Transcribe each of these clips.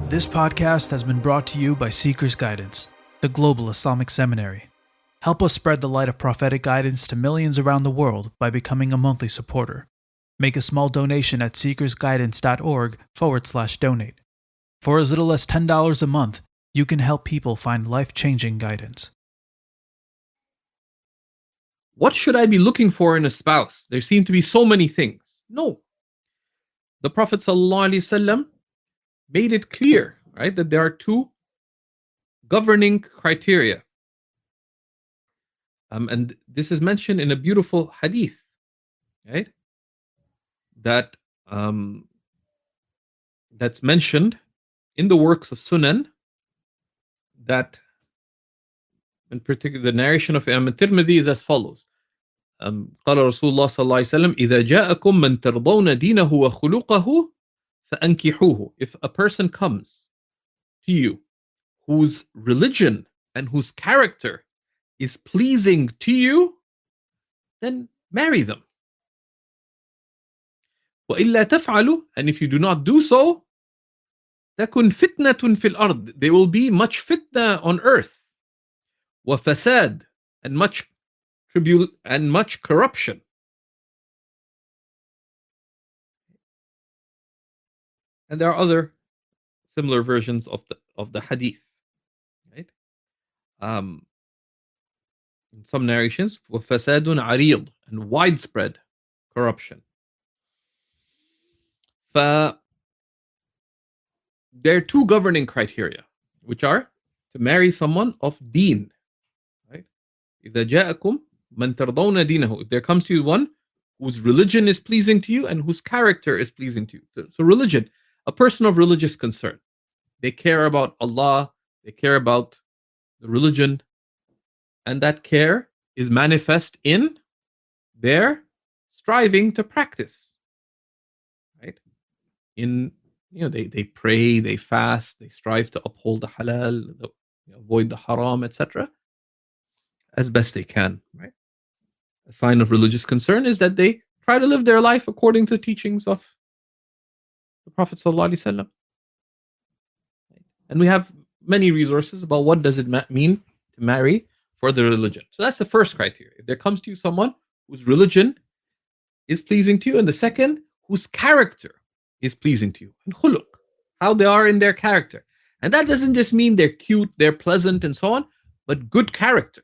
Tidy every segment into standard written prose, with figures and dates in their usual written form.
This podcast has been brought to you by SeekersGuidance, the global Islamic seminary. Help us spread the light of prophetic guidance to millions around the world by becoming a monthly supporter. Make a small donation at SeekersGuidance.org/donate. For as little as $10 a month, you can help people find life-changing guidance. What should I be looking for in a spouse? There seem to be so many things. No. The Prophet ﷺ made it clear, right, that there are two governing criteria. And this is mentioned in a beautiful hadith, right? That's mentioned in the works of Sunan, that in particular the narration of Imam Tirmidhi is as follows. قال رسول الله صلى الله عليه وسلم إذا جاءكم من ترضون دينه وخلقه فأنكحوه. If a person comes to you whose religion and whose character is pleasing to you, then marry them. وإلا تفعلوا, and if you do not do so, تكن فتنة في الأرض. There will be much fitna on earth. وفساد, and much corruption. And there are other similar versions of the hadith, right? In some narrations, وَفَسَادٌ عَرِيضٌ, and widespread corruption. There are two governing criteria, which are to marry someone of deen, right? إِذَا جَاءَكُمْ مَنْ تَرْضَوْنَ دِينَهُ. If there comes to you one whose religion is pleasing to you and whose character is pleasing to you. So religion, a person of religious concern. They care about Allah, they care about the religion, and that care is manifest in their striving to practice. Right? They pray, they fast, they strive to uphold the halal, avoid the haram, etc. as best they can. Right? A sign of religious concern is that they try to live their life according to the teachings of the Prophet ﷺ. And we have many resources about what does it mean to marry for the religion. So that's the first criteria. If there comes to you someone whose religion is pleasing to you, and the second, whose character is pleasing to you, and khuluq, how they are in their character. And that doesn't just mean they're cute, they're pleasant, and so on, but good character.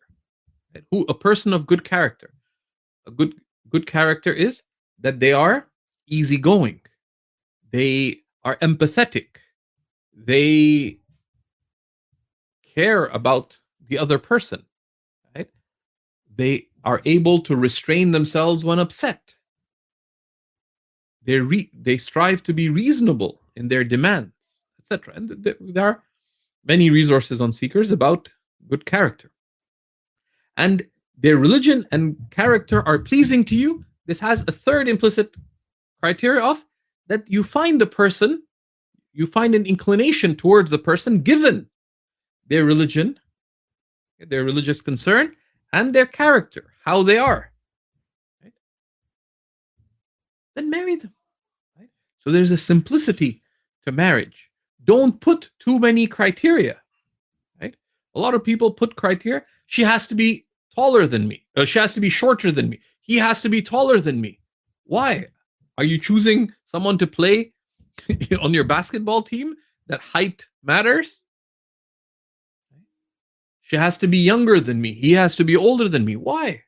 Right? A person of good character. A good character is that they are easygoing. They are empathetic. They care about the other person. Right? They are able to restrain themselves when upset. They strive to be reasonable in their demands, etc. And there are many resources on Seekers about good character. And their religion and character are pleasing to you. This has a third implicit criteria of that you find an inclination towards the person given their religion, their religious concern, and their character, how they are. Right? Then marry them. Right? So there's a simplicity to marriage. Don't put too many criteria. Right? A lot of people put criteria. She has to be taller than me. She has to be shorter than me. He has to be taller than me. Why? Are you choosing someone to play on your basketball team that height matters? She has to be younger than me. He has to be older than me. Why?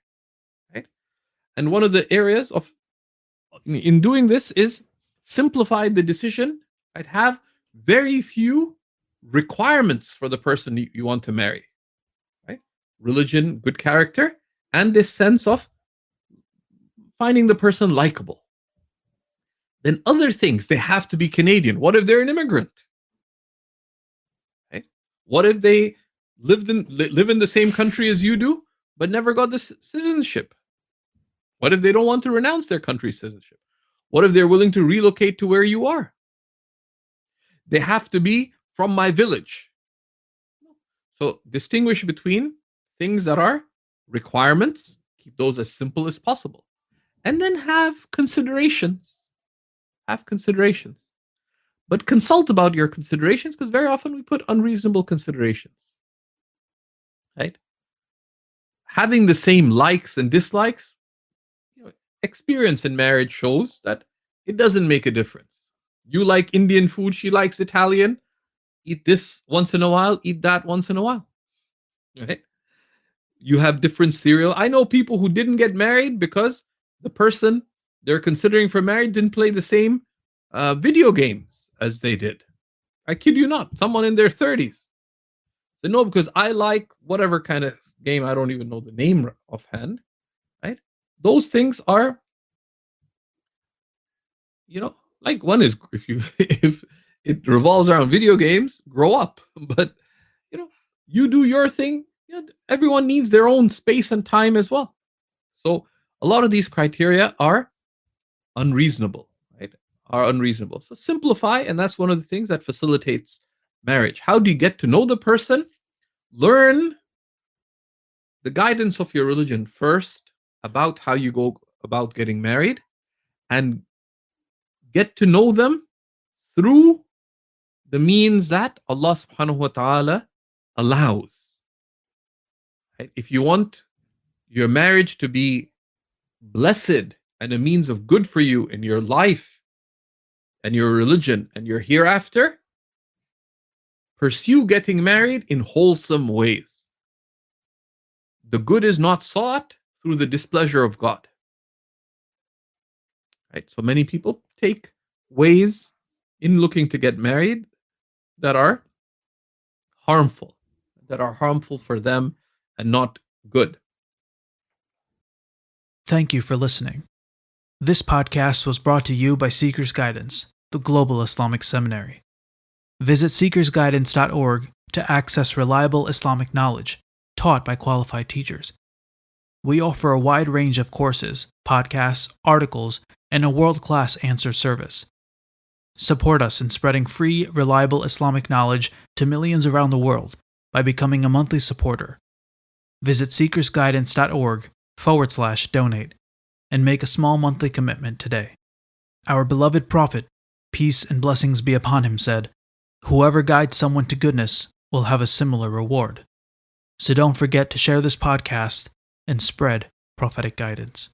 Right? And one of the areas in doing this is simplify the decision. Right? Have very few requirements for the person you want to marry. Right? Religion, good character, and this sense of finding the person likable. Then other things, they have to be Canadian. What if they're an immigrant? Right? What if they live in the same country as you do, but never got the citizenship? What if they don't want to renounce their country's citizenship? What if they're willing to relocate to where you are? They have to be from my village. So distinguish between things that are requirements, keep those as simple as possible, and then have considerations. But consult about your considerations, because very often we put unreasonable considerations. Right? Having the same likes and dislikes, experience in marriage shows that it doesn't make a difference. You like Indian food, she likes Italian. Eat this once in a while, eat that once in a while. Right? You have different cereal. I know people who didn't get married because the person they're considering for marriage didn't play the same video games as they did. I kid you not. Someone in their 30s. So no, because I like whatever kind of game, I don't even know the name offhand. Right? Those things are, like one is if it revolves around video games, grow up. But you do your thing. Everyone needs their own space and time as well. So a lot of these criteria are unreasonable, right? Are unreasonable. So simplify, and that's one of the things that facilitates marriage. How do you get to know the person? Learn the guidance of your religion first about how you go about getting married, and get to know them through the means that Allah subhanahu wa ta'ala allows. Right? If you want your marriage to be blessed and a means of good for you in your life and your religion and your hereafter, pursue getting married in wholesome ways. The good is not sought through the displeasure of God. Right? So many people take ways in looking to get married that are harmful for them and not good. Thank you for listening. This podcast was brought to you by Seekers Guidance, the Global Islamic Seminary. Visit SeekersGuidance.org to access reliable Islamic knowledge taught by qualified teachers. We offer a wide range of courses, podcasts, articles, and a world-class answer service. Support us in spreading free, reliable Islamic knowledge to millions around the world by becoming a monthly supporter. Visit SeekersGuidance.org/donate and make a small monthly commitment today. Our beloved Prophet, peace and blessings be upon him, said, "Whoever guides someone to goodness will have a similar reward." So don't forget to share this podcast and spread prophetic guidance.